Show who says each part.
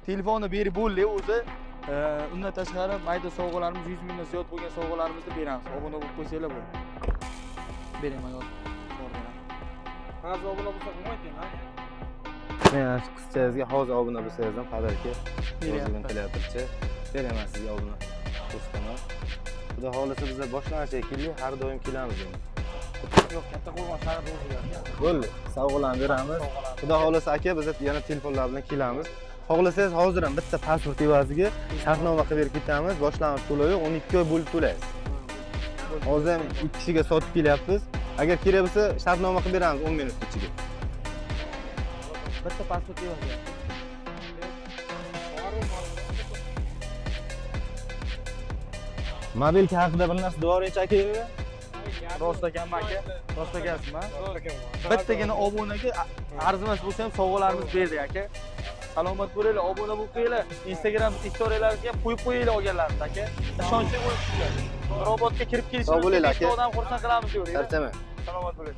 Speaker 1: telefonni berib bo'ldi o'zi. Undan tashqari mayda sovg'alarimiz 100 mingdan ziyod bo'lgan sovg'alarimizni beramiz. Obuna bo'lib qo'ysanglar bo'ldi. Beraman hozir.
Speaker 2: Hozir obuna bo'lsa bo'lmaydi, ha?
Speaker 3: Men shu qizchangizga hozir obuna bo'lsangiz ham qadrki o'zim intilyapti. Beraman sizga obuna. Do'stlar. Xudo xolisa bizlar boshlang'ich keldik, har doim kelamiz endi.
Speaker 2: Yo'q, katta qo'rg'on shahar o'ziga.
Speaker 3: Bo'ldi. Sovg'alarni beramiz. Xudo xolisa aka biz yana telefonlar bilan kelamiz. Xohlasangiz hozir ham bitta pasport evaziga shartnoma qilib berib ketamiz. Boshlang'ich to'lov yo'q, 12 oy bo'lib to'laysiz. Hozir ham 2 kishiga sotib kelyapmiz. Agar kerak bo'lsa shartnoma qilib beramiz 10 minut ichiga.
Speaker 1: Bitta pasport evaziga.
Speaker 3: Mobilka haqida bir narsa devoringiz aka?
Speaker 1: Rost ekanmi aka? Rost ekansizmi? Bittagina obunaga arzimas bo'lsa ham sovg'alarimiz berdik aka. Salomat bo'linglar, obuna bo'lib qo'yinglar. Instagram storylaringizga ham qo'yib qo'yinglar olganlarimiz aka. Ishonchli bo'ling sizlar. Robotga kirib kelishimiz odam xursand qilamiz deb.
Speaker 3: Charchamang.
Speaker 1: Salomat bo'ling.